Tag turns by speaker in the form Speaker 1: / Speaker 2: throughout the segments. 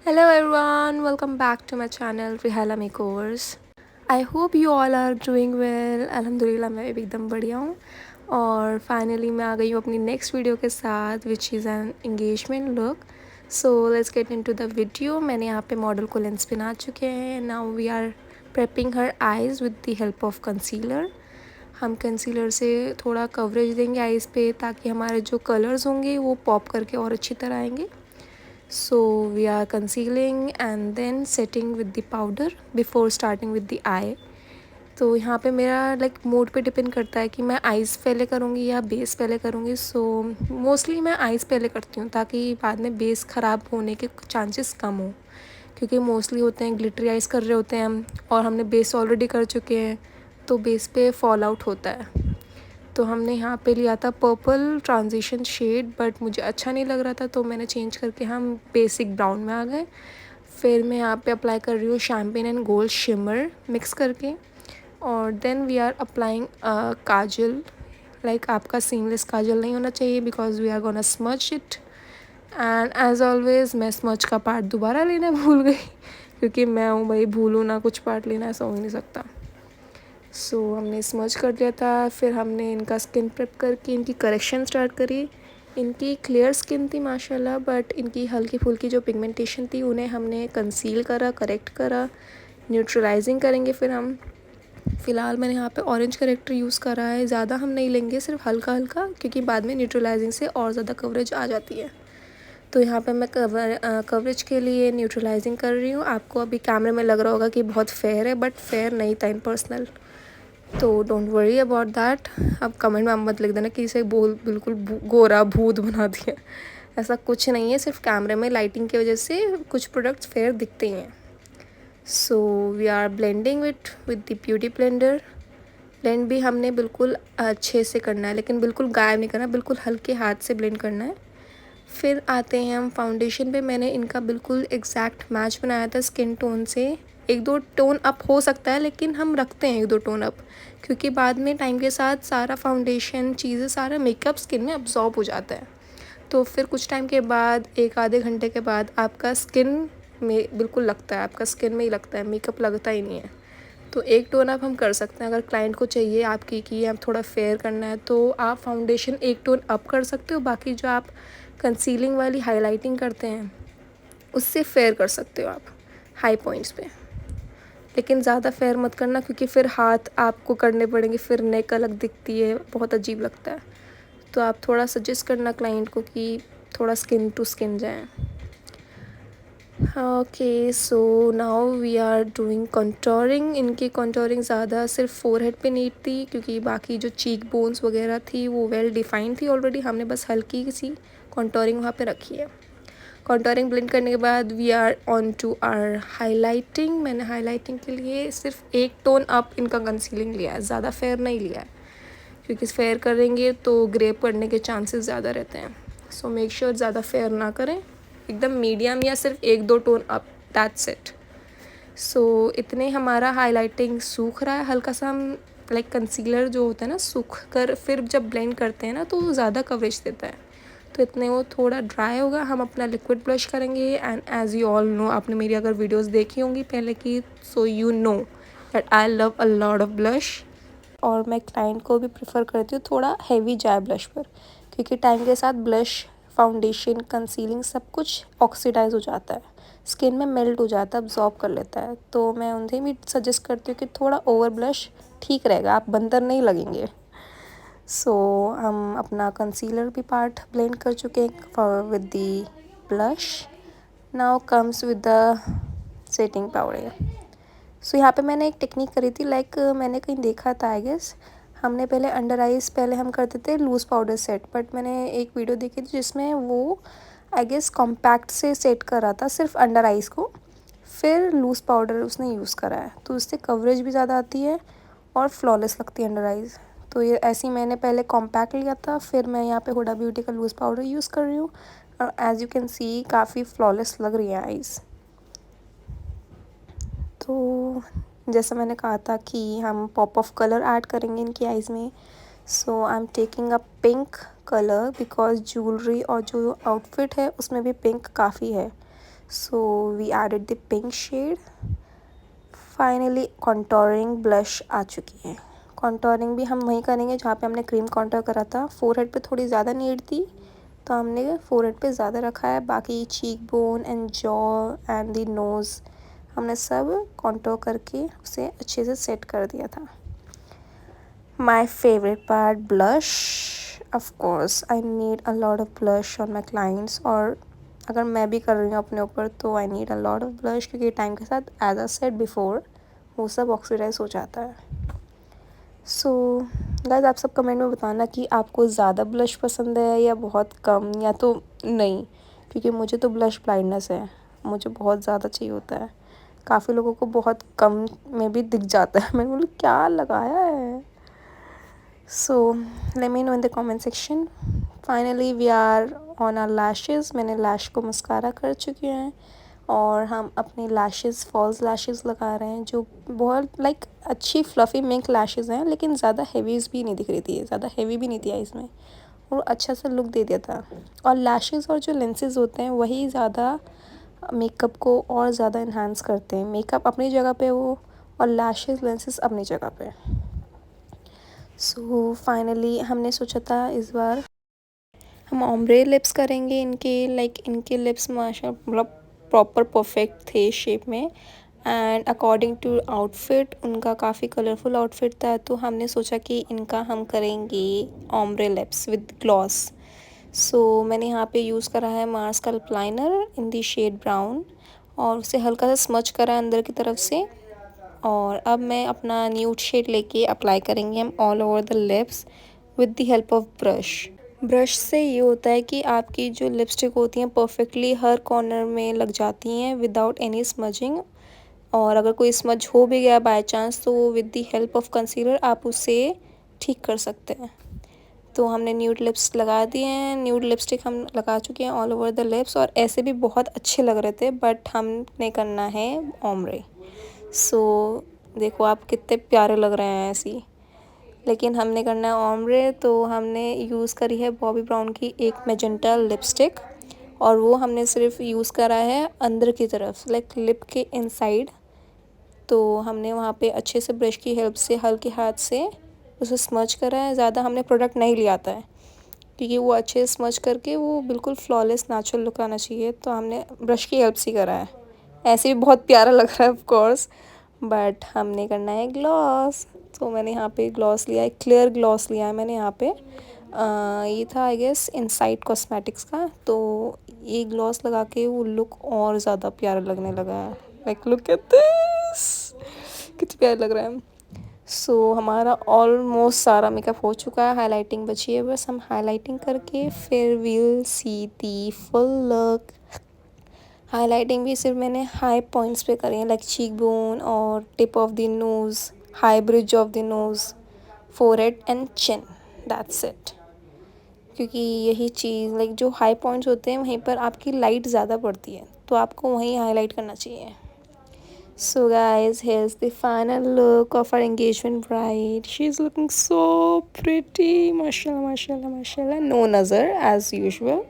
Speaker 1: Hello everyone, welcome back to my channel Rihala Makeovers. I hope you all are doing well. अल्हम्दुलिल्लाह मैं भी एकदम बढ़िया हूँ और फाइनली मैं आ गई हूँ अपनी नेक्स्ट वीडियो के साथ which is an engagement look. So let's get into the video. मैंने यहाँ पे मॉडल को लेंस पहना चुके हैं. Now we are prepping her eyes with the help of concealer. हम कंसीलर से थोड़ा कवरेज देंगे आइज़ पे ताकि हमारे जो कलर्स होंगे वो पॉप करके और अच्छी तरह आएंगे. So we are concealing and then setting with the powder before starting with the eye. तो यहाँ पे मेरा मूड पे डिपेंड करता है कि मैं आइज़ पहले करूँगी या बेस पहले करूँगी. सो मोस्टली मैं आइज़ पहले करती हूँ ताकि बाद में बेस ख़राब होने के चांसेस कम हो, क्योंकि मोस्टली होते हैं ग्लिटरी आइज़ कर रहे होते हैं हम और हमने बेस ऑलरेडी कर चुके हैं तो बेस पे फॉल आउट होता है. तो हमने यहाँ पे लिया था पर्पल ट्रांजिशन शेड, बट मुझे अच्छा नहीं लग रहा था तो मैंने चेंज करके हम बेसिक ब्राउन में आ गए. फिर मैं यहाँ पे अप्लाई कर रही हूँ champagne and gold shimmer mix करके. और then we are applying kajal. आपका सीमलेस काजल नहीं होना चाहिए because we are gonna smudge it. And as always मैं स्मच का पार्ट दोबारा लेना भूल गई क्योंकि मैं हूँ भाई, भूलूँ ना कुछ पार्ट लेना, ऐसा हो नहीं सकता. सो हमने स्मच कर लिया था. फिर हमने इनका स्किन प्रेप करके इनकी करेक्शन स्टार्ट करी. इनकी क्लियर स्किन थी माशाल्लाह, बट इनकी हल्की फुल्की जो पिगमेंटेशन थी उन्हें हमने कंसील करा, करेक्ट करा, न्यूट्रलाइजिंग करेंगे. फिर हम फ़िलहाल मैंने यहाँ पे ऑरेंज करेक्टर यूज़ करा है. ज़्यादा हम नहीं लेंगे, सिर्फ हल्का हल्का, क्योंकि बाद में न्यूट्रलाइजिंग से और ज़्यादा कवरेज आ जाती है. तो यहाँ पे मैं कवरेज के लिए न्यूट्रलाइजिंग कर रही हूँ. आपको अभी कैमरे में लग रहा होगा कि बहुत फेयर है, बट फेयर नहीं था इन पर्सनल. तो डोंट वरी अबाउट दैट. अब कमेंट में आप मत लिख देना कि इसे बिल्कुल गोरा भूत बना दिया. ऐसा कुछ नहीं है, सिर्फ कैमरे में लाइटिंग की वजह से कुछ प्रोडक्ट्स फेयर दिखते ही हैं. So we are blending with the beauty blender. Blend भी हमने बिल्कुल अच्छे से करना है, लेकिन बिल्कुल गायब नहीं करना, बिल्कुल हल्के हाथ से ब्लेंड करना है. फिर आते हैं हम फाउंडेशन पे. मैंने इनका बिल्कुल एग्जैक्ट मैच बनाया था स्किन टोन से. एक दो टोन अप हो सकता है, लेकिन हम रखते हैं एक दो टोन अप, क्योंकि बाद में टाइम के साथ सारा फाउंडेशन चीज़ें, सारा मेकअप स्किन में अब्जॉर्ब हो जाता है. तो फिर कुछ टाइम के बाद, एक आधे घंटे के बाद, आपका स्किन में बिल्कुल लगता है, आपका स्किन में ही लगता है, मेकअप लगता ही नहीं है. तो एक टोन अप हम कर सकते हैं. अगर क्लाइंट को चाहिए आपकी कि आप थोड़ा फेयर करना है तो आप फाउंडेशन एक टोन अप कर सकते हो. बाकी जो आप कंसीलिंग वाली हाइलाइटिंग करते हैं उससे फेयर कर सकते हो आप हाई पॉइंट्स पे. लेकिन ज़्यादा फेयर मत करना, क्योंकि फिर हाथ आपको करने पड़ेंगे, फिर नेक अलग दिखती है, बहुत अजीब लगता है. तो आप थोड़ा सजेस्ट करना क्लाइंट को कि थोड़ा स्किन टू स्किन जाए. Okay, so now we are doing contouring. इनकी कंटोरिंग ज़्यादा सिर्फ फोरहेड पे नीड थी, क्योंकि बाकी जो चीक बोन्स वगैरह थी वो वेल डिफाइंड थी ऑलरेडी. हमने बस हल्की सी कंटोरिंग वहाँ पे रखी है. कंटोरिंग ब्लेंड करने के बाद we are on to our highlighting. मैंने हाईलाइटिंग के लिए सिर्फ एक टोन अप इनका कंसीलिंग लिया है, ज़्यादा फेयर नहीं लिया है, क्योंकि फेयर करेंगे तो ग्रेप करने के चांसेस ज़्यादा रहते हैं. सो मेक श्योर ज़्यादा फेयर ना करें, एकदम मीडियम या सिर्फ एक दो टोन अप, दैट्स इट. सो इतने हमारा हाईलाइटिंग सूख रहा है हल्का सा. हम कंसीलर जो होता है ना, सूख कर फिर जब ब्लेंड करते हैं ना तो ज़्यादा कवरेज देता है. तो इतने वो थोड़ा ड्राई होगा, हम अपना लिक्विड ब्लश करेंगे. And as you all know, आपने मेरी अगर वीडियोस देखी होंगी पहले की, so you know that I love a lot of blush. और मैं क्लाइंट को भी प्रेफर करती हूँ थोड़ा हैवी जाए ब्लश पर, क्योंकि टाइम के साथ ब्लश, फाउंडेशन, कंसीलिंग सब कुछ ऑक्सीडाइज हो जाता है, स्किन में मेल्ट हो जाता है, अब्जॉर्ब कर लेता है. तो मैं उन्हें भी सजेस्ट करती हूँ कि थोड़ा ओवर ब्लश ठीक रहेगा, आप बंदर नहीं लगेंगे. सो हम अपना कंसीलर भी पार्ट ब्लेंड कर चुके हैं with the blush. Now comes with the setting powder. So यहाँ पे मैंने एक टेक्निक करी थी, मैंने कहीं देखा था आई गेस. हमने पहले अंडर आइज़ पहले हम करते थे लूज़ पाउडर सेट, बट मैंने एक वीडियो देखी थी जिसमें वो आई गेस कॉम्पैक्ट से सेट कर रहा था सिर्फ अंडर आइज़ को, फिर लूज़ पाउडर उसने यूज़ करा है. तो उससे कवरेज भी ज़्यादा आती है और फ्लॉलेस लगती है अंडर आइज़. तो ये ऐसे ही मैंने पहले कॉम्पैक्ट लिया था, फिर मैं यहाँ पे हुडा ब्यूटी का लूज़ पाउडर यूज़ कर रही हूँ. और एज़ यू कैन सी काफ़ी फ्लॉलेस लग रही है आइज़. तो जैसा मैंने कहा था कि हम पॉप ऑफ कलर ऐड करेंगे इनकी आइज़ में. So I am taking a pink colour because jewellery और जो आउटफिट है उसमें भी पिंक काफ़ी है. So we added the pink shade. Finally contouring blush आ चुकी है। कॉन्टोरिंग भी हम वहीं करेंगे जहाँ पे हमने क्रीम कॉन्टोर करा था। फोरहेड पे थोड़ी ज़्यादा नीड थी तो हमने फोरहेड पे ज़्यादा रखा है। बाकी cheek bone and jaw and the nose हमने सब कॉन्टोर करके उसे अच्छे से सेट कर दिया था। My favourite part, blush. Of course I need a lot of blush on my clients, और अगर मैं भी कर रही हूँ अपने ऊपर तो I need a lot of blush, क्योंकि टाइम के साथ एज आई सेड बिफोर वो सब ऑक्सीडाइज हो जाता है। सो गाइस, आप सब कमेंट में बताना कि आपको ज़्यादा ब्लश पसंद है या बहुत कम, या तो नहीं, क्योंकि मुझे तो ब्लश ब्लाइंडनेस है, मुझे बहुत ज़्यादा चाहिए होता है। काफ़ी लोगों को बहुत कम में भी दिख जाता है। मैंने बोला क्या लगाया है। So let me know in the comment section. Finally we are on our lashes. मैंने लैश को मस्कारा कर चुकी हैं और हम अपनी लैशेज़ फॉल्स लैशेज़ लगा रहे हैं, जो बहुत लाइक अच्छी फ्लफ़ी मिंक लैशेज़ हैं, लेकिन ज़्यादा हेवीज़ भी नहीं दिख रही थी, ज़्यादा हेवी भी नहीं थी इसमें, और अच्छा सा लुक दे दिया था। और लैशेज़ और जो लेंसेज होते हैं वही ज़्यादा मेकअप को और ज़्यादा इन्हांस करते हैं। मेकअप अपनी जगह पे हो और लैशेज़ लेंसेज अपनी जगह पे। सो फाइनली हमने सोचा था इस बार हम ओम्ब्रे लिप्स करेंगे इनके, लाइक इनके लिप्स माशा मतलब प्रॉपर परफेक्ट थे शेप में, एंड अकॉर्डिंग टू आउटफिट उनका काफ़ी कलरफुल आउटफिट था, तो हमने सोचा कि इनका हम करेंगे ombre lips with gloss. So मैंने यहाँ पे यूज़ करा है मार्स का lip liner in the shade brown, और उसे हल्का सा स्मच करा है अंदर की तरफ से, और अब मैं अपना न्यूड शेड लेके अप्लाई करेंगे हम all over the lips with the help of brush. Brush से ये होता है कि आपकी जो लिपस्टिक होती हैं परफेक्टली हर कॉर्नर में लग जाती हैं विदाउट एनी स्मजिंग, और अगर कोई स्मज हो भी गया बाय चांस तो with the help of concealer आप उसे ठीक कर सकते हैं। तो हमने न्यूड लिप्स लगा दिए हैं, न्यूड लिपस्टिक हम लगा चुके हैं ऑल ओवर द लिप्स, और ऐसे भी बहुत अच्छे लग रहे थे, बट हमने करना है ओम्ब्रे। सो देखो आप कितने प्यारे लग रहे हैं ऐसी, लेकिन हमने करना है ओम्ब्रे, तो हमने यूज़ करी है बॉबी ब्राउन की एक मैजेंटा लिपस्टिक, और वो हमने सिर्फ यूज़ करा है अंदर की तरफ लाइक लिप के इनसाइड। तो हमने वहाँ पे अच्छे से ब्रश की हेल्प से हल्के हाथ से उसे स्मच करा है। ज़्यादा हमने प्रोडक्ट नहीं लिया था क्योंकि वो अच्छे से स्मच करके वो बिल्कुल फ्लॉलेस नेचुरल लुक आना चाहिए, तो हमने ब्रश की हेल्प से करा है। ऐसे भी बहुत प्यारा लग रहा है ऑफ कोर्स, बट हमने करना है ग्लॉस, तो मैंने यहाँ पे ग्लॉस लिया है, क्लियर ग्लॉस लिया है मैंने यहाँ पे। ये था आई गेस इनसाइड कॉस्मेटिक्स का, तो ये ग्लॉस लगा के वो लुक और ज़्यादा प्यारा लगने लगा है। लाइक लुक एट दिस, कितना प्यारा लग रहा है। सो हमारा ऑलमोस्ट सारा मेकअप हो चुका है, हाइलाइटिंग बची है बस, हम हाइलाइटिंग करके फिर will see the full look. Highlighting भी सिर्फ मैंने हाई पॉइंट्स पे करी है, लाइक चीक बोन और tip of the nose, high bridge of the nose, forehead and chin, that's it. क्योंकि यही चीज़ लाइक जो हाई पॉइंट्स होते हैं वहीं पर आपकी लाइट ज़्यादा पड़ती है, तो आपको वहीं हाईलाइट करना चाहिए। So guys, here's the final look of our engagement bride. She's looking so pretty. Mashallah, mashallah, mashallah. No nazar as usual.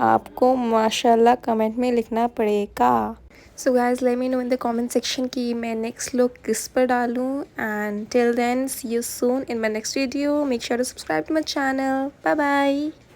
Speaker 1: आपको माशाल्लाह कमेंट में लिखना पड़ेगा। So guys, let me know in the comment section कि मैं next look किस पर डालूँ, and till then see you soon in my next video. Make sure to subscribe to my channel. Bye bye.